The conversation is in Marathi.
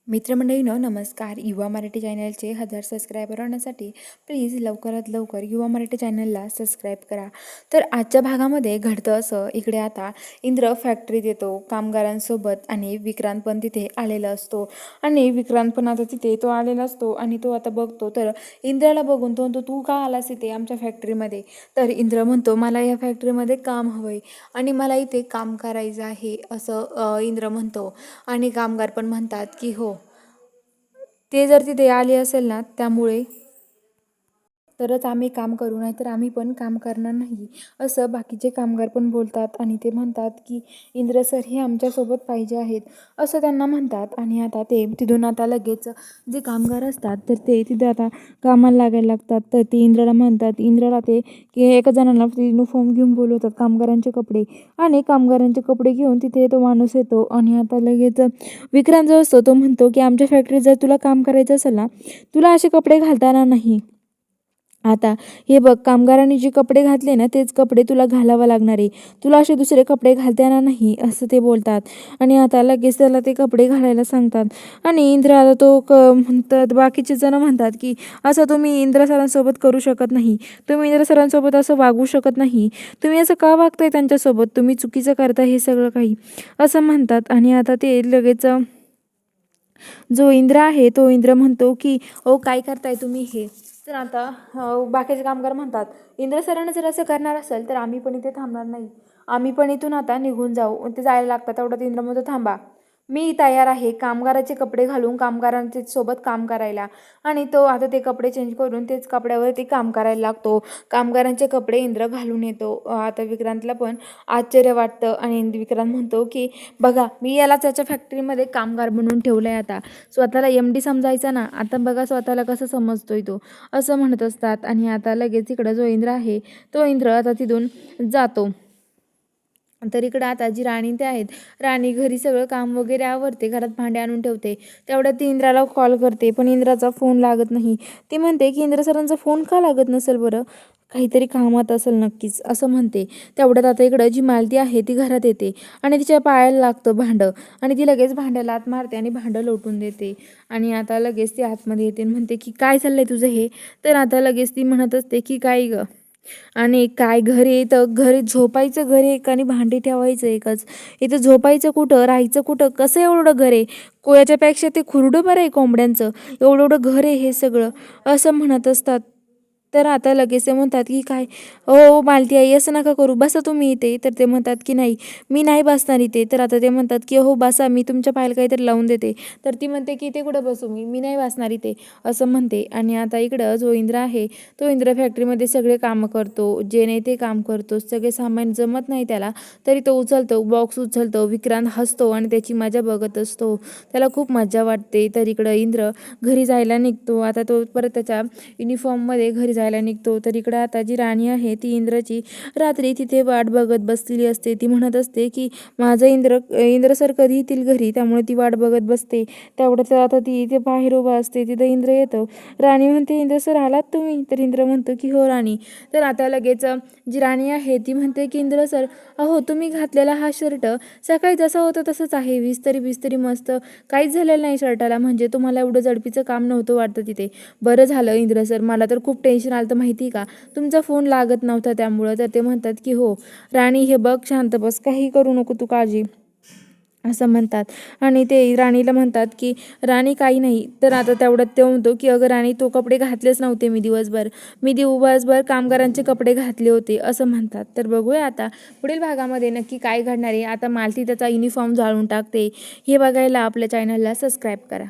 मित्रमंडळींनो नमस्कार. युवा मराठी चॅनलचे 1000 सबस्क्रायबर होण्यासाठी प्लीज लवकरात लवकर युवा मराठी चॅनलला सबस्क्राईब करा. तर आजच्या भागामध्ये घडतं असं, इकडे आता इंद्र फॅक्टरीत येतो कामगारांसोबत आणि विक्रांत पण तिथे आलेला असतो. आणि विक्रांत पण आता तिथे तो आलेला असतो आणि तो आता बघतो तर इंद्राला बघून तो म्हणतो, तू का आलास इथे आमच्या फॅक्टरीमध्ये? तर इंद्र म्हणतो, मला या फॅक्टरीमध्ये काम हवं आहे आणि मला इथे काम करायचं आहे असं इंद्र म्हणतो. आणि कामगार पण म्हणतात की हो, ते जर तिथे आले असेल ना त्यामुळे तरच आम्ही काम करू, नाही तर आम्ही पण काम करणार नाही असं बाकीचे कामगार पण बोलतात. आणि ते म्हणतात की इंद्र सर हे आमच्यासोबत पाहिजे आहेत असं त्यांना म्हणतात. आणि आता ते तिथून आता लगेच जे कामगार असतात तर ते तिथे आता कामाला लागायला लागतात. तर ते इंद्राला म्हणतात, इंद्राला ते की एका जणांना युनिफॉर्म घेऊन बोलवतात कामगारांचे कपडे. आणि कामगारांचे कपडे घेऊन तिथे तो माणूस येतो. आणि आता लगेच विक्रांत जो असतो तो म्हणतो की आमच्या फॅक्टरीत जर तुला काम करायचं असेल ना, तुला असे कपडे घालता येणार नाही. आता हे बघ, कामगारांनी जे कपडे घातले ना तेच कपडे तुला घालावं लागणार आहे, तुला असे दुसरे कपडे घालता येणार नाही असं ते बोलतात. आणि आता लगेच त्याला ते कपडे घालायला सांगतात. आणि इंद्र आता तो म्हणतात, बाकीचे जण म्हणतात की असं तुम्ही इंद्र सरांसोबत करू शकत नाही, तुम्ही इंद्र सरांसोबत असं वागू शकत नाही, तुम्ही असं का वागताय त्यांच्यासोबत, तुम्ही चुकीचं करता हे सगळं काही असं म्हणतात. आणि आता ते लगेच जो इंद्र आहे तो इंद्र म्हणतो की ओ काय करताय तुम्ही हे? तर आता बाकीचे कामगार म्हणतात, इंद्र सरांना जर असं करणार असेल तर आम्ही पण इथे थांबणार नाही, आम्ही पण इथून आता निघून जाऊ. ते जायला लागतात तेवढ्यात इंद्र म्हणतो, थांबा, मी तयार आहे कामगाराचे कपडे घालून कामगारांचे सोबत काम करायला. आणि तो आता ते कपडे चेंज करून तेच कपड्यावरती काम करायला लागतो. कामगारांचे कपडे इंद्र घालून येतो. आता विक्रांतला पण आश्चर्य वाटतं. आणि विक्रांत म्हणतो की बघा, मी याला त्याच्या फॅक्टरीमध्ये कामगार बनवून ठेवलं आहे, आता स्वतःला MD समजायचा ना, आता बघा स्वतःला कसं समजतोय तो असं म्हणत असतात. आणि आता लगेच इकडं जो इंद्र आहे तो इंद्र आता तिथून जातो. तर इकडं आता जी राणी ते आहेत, राणी घरी सगळं काम वगैरे आवरते, घरात भांडे आणून ठेवते. तेवढ्यात ती इंद्राला कॉल करते पण इंद्राचा फोन लागत नाही. ती म्हणते की इंद्र सरांचा फोन का लागत नसेल बरं, काहीतरी कामात असेल नक्कीच असं म्हणते. तेवढ्यात आता इकडं जी मालती आहे ती घरात येते आणि तिच्या पायाला लागतं भांडं. आणि ती लगेच भांड्याला आत मारते आणि भांडं लोटून देते. आणि आता लगेच ती आतमध्ये येते आणि म्हणते की काय चाललंय तुझं हे? तर आता लगेच ती म्हणत असते की काय ग, आणि काय घर आहे तर घरी झोपायचं घर एक आणि भांडी ठेवायचं एकच, इथं झोपायचं कुठं, राहायचं कुठं, कसं एवढं घर आहे, कोयाच्यापेक्षा ते खुरडं बरं आहे कोंबड्यांचं, एवढं एवढं घर आहे हे सगळं असं म्हणत असतात. तर आता लगेच ते म्हणतात की काय, ओ मालती आई असं नका करू, बसा तुम्ही इथे. तर ते म्हणतात की नाही, मी नाही बसणार इथे. तर आता ते म्हणतात की हो बसा, मी तुमच्या पायाला काहीतरी लावून देते. तर ती म्हणते की इथे कुठं बसू, मी नाही बसणार इथे असं म्हणते. आणि आता इकडं जो इंद्र आहे तो इंद्र फॅक्टरीमध्ये सगळे कामं करतो, जे नाही ते काम करतो, सगळे सामान जमत नाही त्याला तरी तो उचलतो, बॉक्स उचलतो. विक्रांत हसतो आणि त्याची मजा बघत असतो, त्याला खूप मजा वाटते. तर इकडं इंद्र घरी जायला निघतो. आता तो परत त्याच्या युनिफॉर्ममध्ये घरी जायला निघतो. तर इकडं आता जी राणी आहे ती इंद्रची रात्री तिथे वाट बघत बसलेली असते. ती म्हणत असते की माझं इंद्र सर कधी येतील घरी, त्यामुळे ती वाट बघत बसते. तेवढ्यात आता ती इथे बाहेर उभा असते, तिथं इंद्र येतो. राणी म्हणते, इंद्र सर आलात तुम्ही? तर इंद्र म्हणतो की हो राणी. तर आता लगेच जी राणी आहे ती म्हणते की इंद्र सर, अहो तुम्ही घातलेला हा शर्ट सकाळी जसा होता तसंच आहे, विस्तरी मस्त, काहीच झालेलं नाही शर्टाला, म्हणजे तुम्हाला एवढं जडपीचं काम नव्हतं वाटतं तिथे. बरं झालं इंद्र सर, मला तर खूप टेन्शन आलं तर माहिती का, तुमचा फोन लागत नव्हता त्यामुळं. तर ते म्हणतात की हो राणी, हे बघ शांत बस, काही करू नको तू काळजी असं म्हणतात. आणि ते राणीला म्हणतात की राणी काही नाही. तर आता तेवढ्यात ते म्हणतो की अगं राणी, तो कपडे घातलेच नव्हते मी दिवसभर कामगारांचे कपडे घातले होते असं म्हणतात. तर बघूया आता पुढील भागामध्ये नक्की काय घडणार आहे. आता मालती त्याचा युनिफॉर्म जाळून टाकते हे बघायला आपल्या चॅनलला सबस्क्राईब करा.